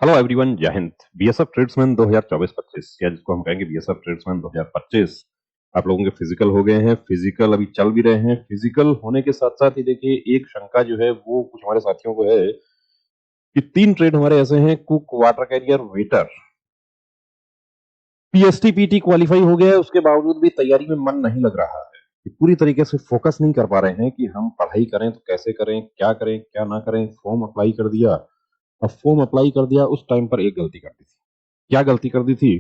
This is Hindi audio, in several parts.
हेलो एवरीवन, जय हिंद। बीएसएफ ट्रेड्समैन 2024-25 या जिसको हम कहेंगे बीएसएफ ट्रेड्समैन 2025 आप लोगों के फिजिकल हो गए हैं। फिजिकल अभी चल भी रहे हैं। फिजिकल होने के साथ साथ ही देखिए, एक शंका जो है वो कुछ हमारे साथियों को है कि 3 ट्रेड हमारे ऐसे हैं, cook, water career, waiter. PST PT qualify हो गया है, उसके बावजूद भी तैयारी में मन नहीं लग रहा है कि पूरी तरीके से फोकस नहीं कर पा रहे हैं कि हम पढ़ाई करें तो कैसे करें क्या ना करें। फॉर्म अप्लाई कर दिया। अब फॉर्म अप्लाई कर दिया, उस टाइम पर एक गलती कर दी थी। क्या गलती कर दी थी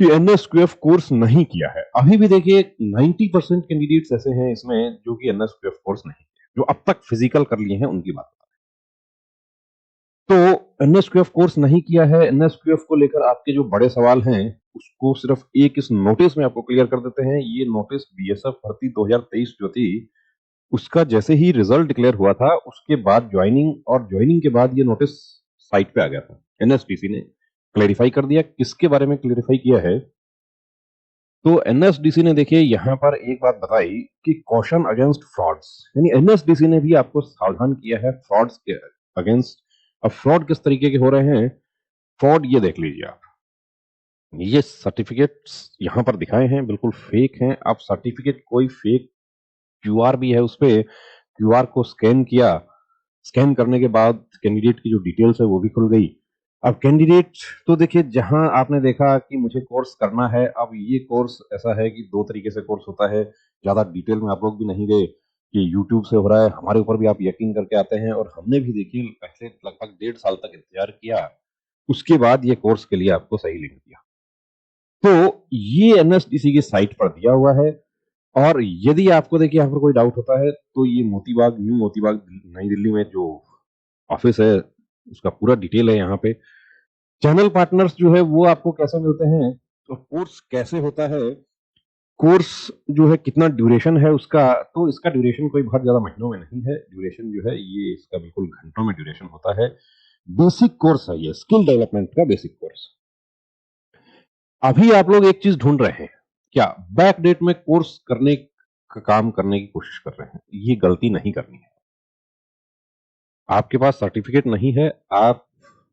कि एनएसक्यूएफ कोर्स नहीं किया है। अभी भी देखिए 90% कैंडिडेट्स ऐसे हैं इसमें जो कि एनएसक्यूएफ कोर्स नहीं किया, जो अब तक फिजिकल कर लिए हैं उनकी बात बता रहे हैं। तो एनएसक्यूएफ कोर्स नहीं किया है। एनएसक्यूएफ को लेकर आपके जो बड़े सवाल हैं उसको सिर्फ एक इस नोटिस में आपको क्लियर कर देते हैं। ये नोटिस बीएसएफ भर्ती 2023 जो थी उसका जैसे ही रिजल्ट डिक्लेयर हुआ था उसके बाद ज्वाइनिंग, और ज्वाइनिंग के बाद ये नोटिस साइट पे आ गया था। एनएसडीसी ने क्लेरिफाई कर दिया। किसके बारे में क्लेरिफाई किया है? तो एनएसडीसी ने देखिए यहां पर एक बात बताई कि कॉशन अगेंस्ट फ्रॉड्स, यानी एनएसडीसी ने भी आपको सावधान किया है फ्रॉड्स के अगेंस्ट। अब फ्रॉड किस तरीके के हो रहे हैं? फ्रॉड ये देख लीजिए आप, ये सर्टिफिकेट्स यहां पर दिखाए हैं बिल्कुल फेक हैं। आप सर्टिफिकेट कोई फेक क्यूआर भी है, उस पे क्यूआर को स्कैन किया। स्कैन करने के बाद कैंडिडेट की जो डिटेल्स है वो भी खुल गई। अब कैंडिडेट तो देखिए, जहां आपने देखा कि मुझे कोर्स करना है, अब ये कोर्स ऐसा है कि 2 तरीके से कोर्स होता है। ज्यादा डिटेल में आप लोग भी नहीं गए कि यूट्यूब से हो रहा है, हमारे ऊपर भी आप यकीन करके आते हैं, और हमने भी देखिए पहले लगभग 1.5 साल तक इंतजार किया, उसके बाद ये कोर्स के लिए आपको सही लिंक दिया। तो ये एनएसडीसी की साइट पर दिया हुआ है। और यदि आपको देखिए यहाँ पर कोई डाउट होता है तो ये मोतीबाग, न्यू मोतीबाग नई दिल्ली में जो ऑफिस है उसका पूरा डिटेल है यहाँ पे। चैनल पार्टनर्स जो है वो आपको कैसे मिलते हैं, तो कोर्स कैसे होता है, कोर्स जो है कितना ड्यूरेशन है उसका, तो इसका ड्यूरेशन कोई बहुत ज्यादा महीनों में नहीं है। ड्यूरेशन जो है ये इसका बिल्कुल घंटों में ड्यूरेशन होता है। बेसिक कोर्स है ये, स्किल डेवलपमेंट का बेसिक कोर्स। अभी आप लोग एक चीज ढूंढ रहे हैं, क्या बैक डेट में कोर्स करने का काम करने की कोशिश कर रहे हैं। ये गलती नहीं करनी है। आपके पास सर्टिफिकेट नहीं है, आप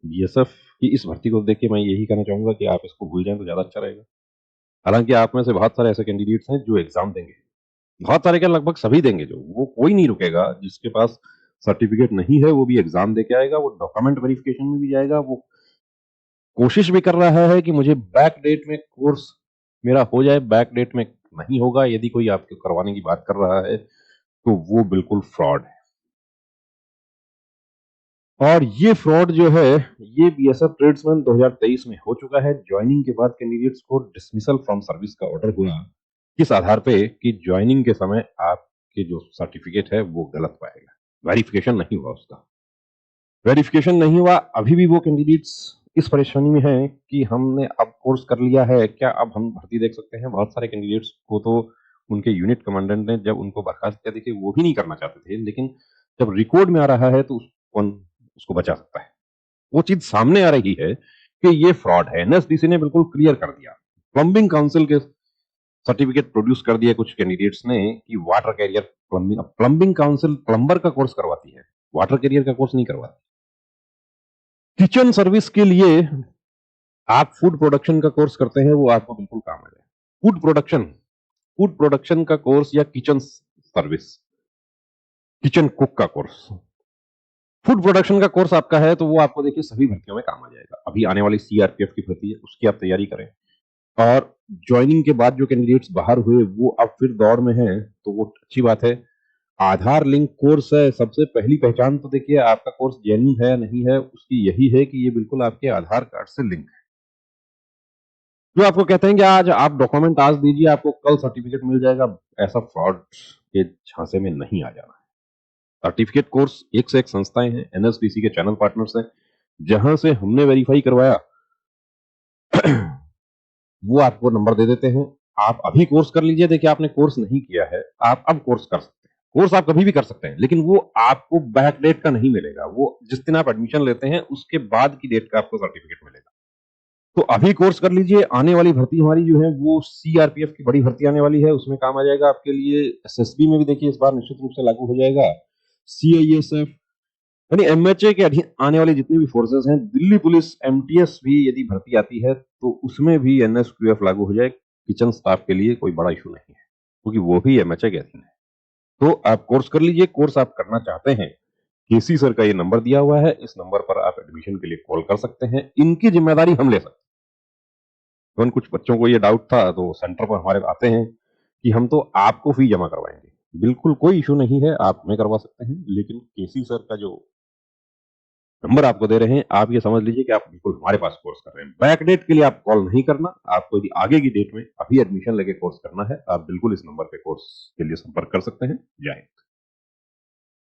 बीएसएफ की इस भर्ती को देख के मैं यही कहना चाहूंगा कि आप इसको भूल जाएं तो ज्यादा अच्छा रहेगा। हालांकि आप में से बहुत सारे ऐसे कैंडिडेट्स हैं जो एग्जाम देंगे, बहुत सारे क्या लगभग सभी देंगे, जो वो कोई नहीं रुकेगा जिसके पास सर्टिफिकेट नहीं है वो भी एग्जाम दे के आएगा, वो डॉक्यूमेंट वेरिफिकेशन में भी जाएगा, वो कोशिश भी कर रहा है कि मुझे बैक डेट में कोर्स मेरा हो जाए। बैक डेट में नहीं होगा। यदि कोई आपको करवाने की बात कर रहा है तो वो बिल्कुल फ्रॉड है। और ये फ्रॉड जो है ये बीएसएफ ट्रेड्समैन 2023 में हो चुका है। ज्वाइनिंग के बाद कैंडिडेट्स को डिसमिसल फ्रॉम सर्विस का ऑर्डर हुआ, किस आधार पे कि ज्वाइनिंग के समय आपके जो सर्टिफिकेट है वो गलत पाएगा, वेरिफिकेशन नहीं हुआ उसका। वेरिफिकेशन नहीं हुआ, अभी भी वो कैंडिडेट्स इस परेशानी में हैं कि हमने अब कोर्स कर लिया है, क्या अब हम भर्ती देख सकते हैं। बहुत सारे कैंडिडेट्स को तो उनके यूनिट कमांडेंट ने जब उनको बर्खास्त किया, देखिए वो भी नहीं करना चाहते थे, लेकिन जब रिकॉर्ड में आ रहा है तो कौन उसको बचा सकता है। वो चीज सामने आ रही है कि ये फ्रॉड है। एनएसडीसी ने बिल्कुल क्लियर कर दिया। प्लम्बिंग काउंसिल के सर्टिफिकेट प्रोड्यूस कर दिया कुछ कैंडिडेट्स ने कि water career plumbing. Plumbing council plumber का कोर्स करवाती है, वाटर कैरियर का कोर्स नहीं करवाती। किचन सर्विस के लिए आप फूड प्रोडक्शन का कोर्स करते हैं, वो आपको बिल्कुल काम आएगा। फूड प्रोडक्शन का कोर्स या किचन सर्विस, किचन कुक का कोर्स, फूड प्रोडक्शन का कोर्स आपका है तो वो आपको देखिए सभी भर्तियों में काम आ जाएगा। अभी आने वाली सीआरपीएफ की भर्ती है उसकी आप तैयारी करें। और ज्वाइनिंग के बाद जो कैंडिडेट्स बाहर हुए वो अब फिर दौड़ में हैं तो वो अच्छी बात है। आधार लिंक कोर्स है। सबसे पहली पहचान तो देखिए आपका कोर्स जेन्युइन है नहीं है उसकी यही है कि ये बिल्कुल आपके आधार कार्ड से लिंक है। जो आपको कहते हैं कि आज आप डॉक्यूमेंट आज दीजिए आपको कल सर्टिफिकेट मिल जाएगा, ऐसा फ्रॉड के झांसे में नहीं आ जाना है। सर्टिफिकेट कोर्स एक से एक संस्थाएं हैं, एनएसडीसी के चैनल पार्टनर्स हैं, जहां से हमने वेरीफाई करवाया वो आपको नंबर दे देते हैं। आप अभी कोर्स कर लीजिए। देखिए आपने कोर्स नहीं किया है, आप अब कोर्स कर सकते हैं। कोर्स आप कभी भी कर सकते हैं, लेकिन वो आपको बैक डेट का नहीं मिलेगा। वो जिस दिन आप एडमिशन लेते हैं उसके बाद की डेट का आपको सर्टिफिकेट मिलेगा। तो अभी कोर्स कर लीजिए। आने वाली भर्ती हमारी जो है वो सीआरपीएफ की बड़ी भर्ती आने वाली है, उसमें काम आ जाएगा आपके लिए। एसएसबी में भी देखिए इस बार निश्चित रूप से लागू हो जाएगा। सीआईएसएफ, यानी एमएचए के अधीन आने वाली जितनी भी फोर्सेस हैं, दिल्ली पुलिस, एमटीएस भी यदि भर्ती आती है, तो उसमें भी एनएसक्यूएफ लागू हो जाए, किचन स्टाफ के लिए कोई बड़ा इश्यू नहीं है, क्योंकि वो भी एमएचए के अधीन है। तो आप कोर्स कर लीजिए, कोर्स आप करना चाहते हैं, केसी सर का ये नंबर दिया हुआ है, इस नंबर पर आप एडमिशन के लिए कॉल कर सकते हैं, इनकी जिम्मेदारी हम ले सकते हैं। इवन कुछ बच्चों को ये डाउट था, तो सेंटर पर हमारे आते हैं कि हम तो आपको फी जमा करवाएंगे। बिल्कुल कोई इश्यू नहीं है, आप हमें करवा सकते हैं, लेकिन केसी सर का जो नंबर आपको दे रहे हैं, आप ये समझ लीजिए कि आप बिल्कुल हमारे पास कोर्स कर रहे हैं। बैक डेट के लिए आप कॉल नहीं करना, आपको यदि आगे की डेट में अभी एडमिशन लेके कोर्स करना है, आप बिल्कुल इस नंबर पे कोर्स के लिए संपर्क कर सकते हैं। जय हिंद।